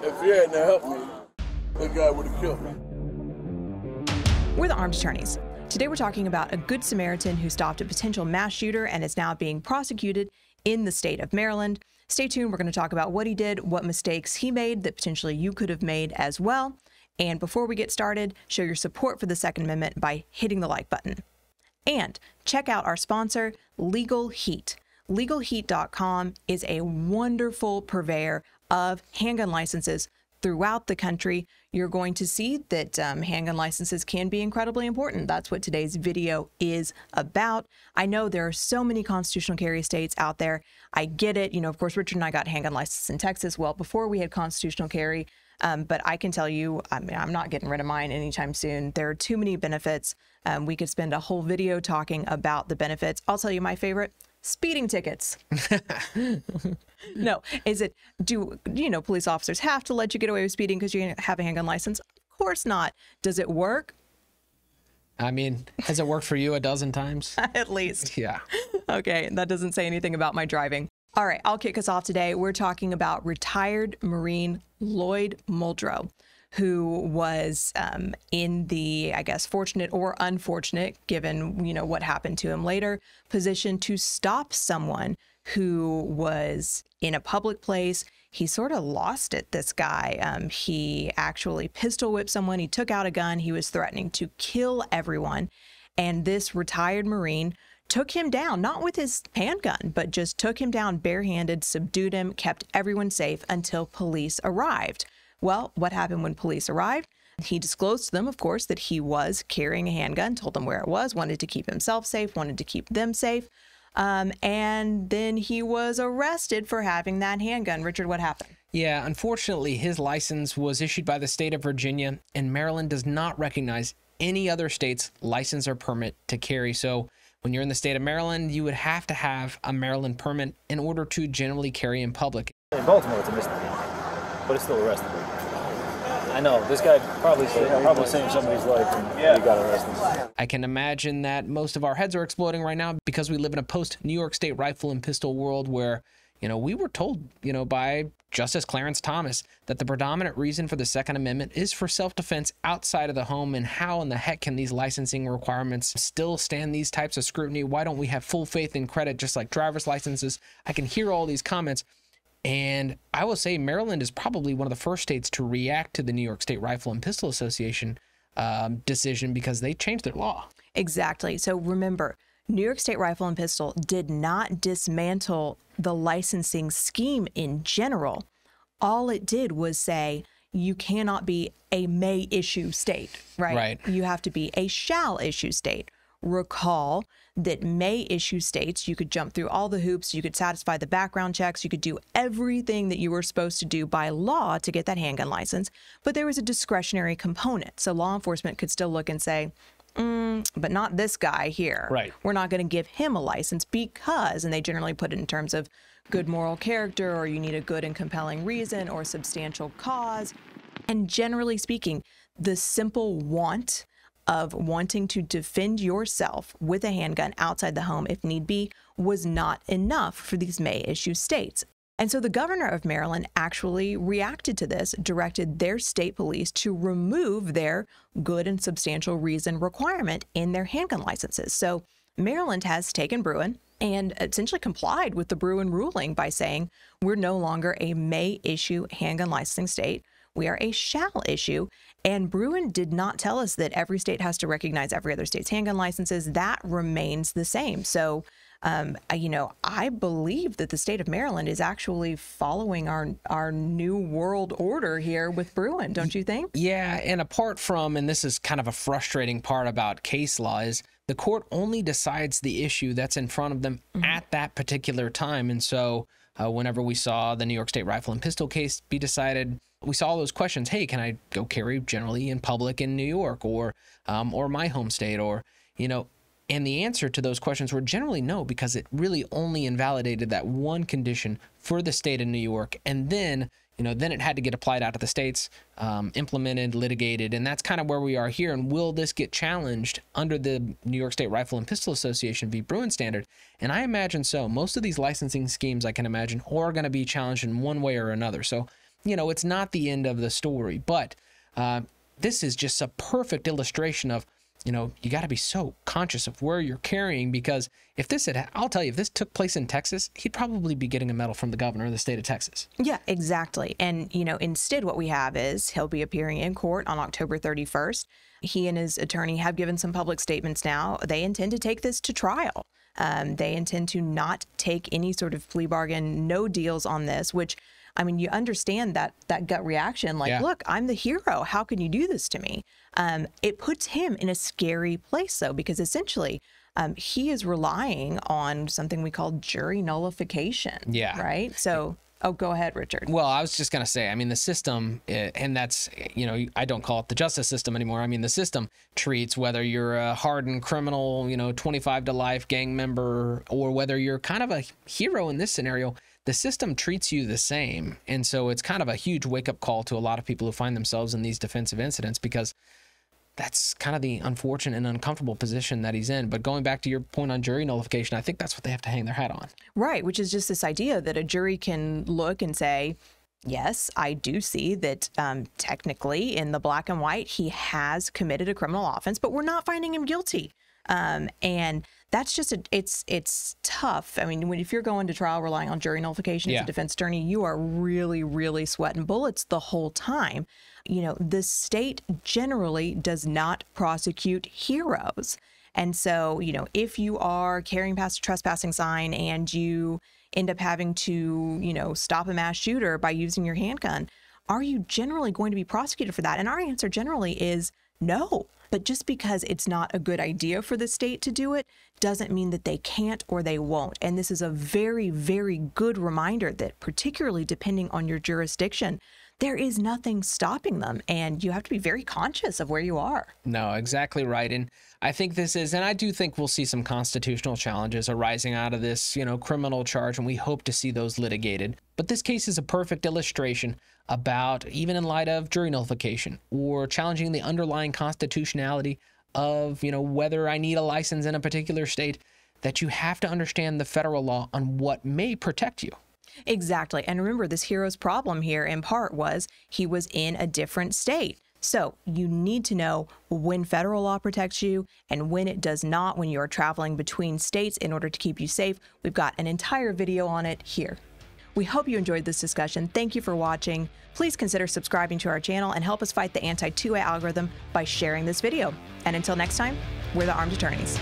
If he hadn't helped me, the guy would have killed me. We're the Armed Attorneys. Today we're talking about a Good Samaritan who stopped a potential mass shooter and is now being prosecuted in the state of Maryland. Stay tuned. We're going to talk about what he did, what mistakes he made that potentially you could have made as well. And before we get started, show your support for the Second Amendment by hitting the like button. And check out our sponsor, Legal Heat. LegalHeat.com is a wonderful purveyor of handgun licenses throughout the country. You're going to see that handgun licenses can be incredibly important. That's what today's video is about. I know there are so many constitutional carry states out there. I get it. You know, of course, Richard and I got handgun licenses in Texas well before we had constitutional carry. But I can tell you, I mean, I'm not getting rid of mine anytime soon. There are too many benefits. We could spend a whole video talking about the benefits. I'll tell you my favorite. Speeding tickets. No, do police officers have to let you get away with speeding because you have a handgun license? Of course not. Does it work? I mean, has it worked for you a dozen times? At least. Yeah. Okay, that doesn't say anything about my driving. All right, I'll kick us off today. We're talking about retired Marine Lloyd Muldrow, who was in the, I guess, fortunate or unfortunate, given, what happened to him later, position to stop someone who was in a public place. He sort of lost it, this guy. He actually pistol whipped someone. He took out a gun. He was threatening to kill everyone. And this retired Marine took him down, not with his handgun, but just took him down barehanded, subdued him, kept everyone safe until police arrived. Well, what happened when police arrived? He disclosed to them, of course, that he was carrying a handgun, told them where it was, wanted to keep himself safe, wanted to keep them safe. And then he was arrested for having that handgun. Richard, what happened? Yeah, unfortunately, his license was issued by the state of Virginia, and Maryland does not recognize any other state's license or permit to carry. So when you're in the state of Maryland, you would have to have a Maryland permit in order to generally carry in public. In Baltimore, it's a misdemeanor, but it's still arrestable. I know, this guy probably saved somebody's life and he got arrested. I can imagine that most of our heads are exploding right now because we live in a post-New York State rifle and pistol world where, we were told, by Justice Clarence Thomas that the predominant reason for the Second Amendment is for self-defense outside of the home. And how in the heck can these licensing requirements still stand these types of scrutiny? Why don't we have full faith and credit just like driver's licenses? I can hear all these comments. And I will say Maryland is probably one of the first states to react to the New York State Rifle and Pistol Association decision because they changed their law. Exactly. So remember, New York State Rifle and Pistol did not dismantle the licensing scheme in general. All it did was say you cannot be a may issue state, right? Right. You have to be a shall issue state. Recall that may issue states, you could jump through all the hoops, you could satisfy the background checks, you could do everything that you were supposed to do by law to get that handgun license, but there was a discretionary component. So law enforcement could still look and say, but not this guy here. Right. We're not going to give him a license because, and they generally put it in terms of good moral character, or you need a good and compelling reason or substantial cause. And generally speaking, the simple want of wanting to defend yourself with a handgun outside the home if need be was not enough for these may issue states. And so the governor of Maryland actually reacted to this, directed their state police to remove their good and substantial reason requirement in their handgun licenses. So Maryland has taken Bruin and essentially complied with the Bruin ruling by saying we're no longer a may issue handgun licensing state. We are a shall issue. And Bruin did not tell us that every state has to recognize every other state's handgun licenses. That remains the same. So, I believe that the state of Maryland is actually following our new world order here with Bruin, don't you think? Yeah, and apart from, and this is kind of a frustrating part about case law, is the court only decides the issue that's in front of them at that particular time. And so whenever we saw the New York State Rifle and Pistol case be decided, we saw all those questions. Hey, can I go carry generally in public in New York or my home state, or, and the answer to those questions were generally no, because it really only invalidated that one condition for the state of New York. And then, then it had to get applied out to the states, implemented, litigated. And that's kind of where we are here. And will this get challenged under the New York State Rifle and Pistol Association v. Bruin standard? And I imagine so. Most of these licensing schemes, I can imagine, are going to be challenged in one way or another. So you know, it's not the end of the story. But this is just a perfect illustration of, you know, you got to be so conscious of where you're carrying, because if this had, I'll tell you, if this took place in Texas, he'd probably be getting a medal from the governor of the state of Texas. Yeah, exactly. And, you know, instead what we have is he'll be appearing in court on October 31st. He and his attorney have given some public statements now. They intend to take this to trial. They intend to not take any sort of plea bargain, no deals on this, which, I mean, you understand that gut reaction, like, look, I'm the hero. How can you do this to me? It puts him in a scary place, though, because essentially he is relying on something we call jury nullification. Yeah. Right? So, oh, go ahead, Richard. Well, I was just going to say, I mean, the system, and that's, you know, I don't call it the justice system anymore. I mean, the system treats whether you're a hardened criminal, you know, 25 to life gang member, or whether you're kind of a hero in this scenario, the system treats you the same. And so it's kind of a huge wake-up call to a lot of people who find themselves in these defensive incidents, because that's kind of the unfortunate and uncomfortable position that he's in. But going back to your point on jury nullification, I think that's what they have to hang their hat on. Right, which is just this idea that a jury can look and say, yes, I do see that technically in the black and white, he has committed a criminal offense, but we're not finding him guilty. And that's just, it's tough. I mean, if you're going to trial relying on jury nullification as a defense attorney, you are really, really sweating bullets the whole time. You know, the state generally does not prosecute heroes. And so, you know, if you are carrying past a trespassing sign and you end up having to, you know, stop a mass shooter by using your handgun, are you generally going to be prosecuted for that? And our answer generally is no. But just because it's not a good idea for the state to do it doesn't mean that they can't or they won't. And this is a very, very good reminder that, particularly depending on your jurisdiction, there is nothing stopping them, and you have to be very conscious of where you are. No, exactly right. And I think this is, and I do think we'll see some constitutional challenges arising out of this, you know, criminal charge, and we hope to see those litigated. But this case is a perfect illustration about, even in light of jury nullification or challenging the underlying constitutionality of, you know, whether I need a license in a particular state, that you have to understand the federal law on what may protect you. Exactly. And remember, this hero's problem here in part was he was in a different state. So you need to know when federal law protects you and when it does not, when you are traveling between states in order to keep you safe. We've got an entire video on it here. We hope you enjoyed this discussion. Thank you for watching. Please consider subscribing to our channel and help us fight the anti-2A algorithm by sharing this video. And until next time, we're the Armed Attorneys.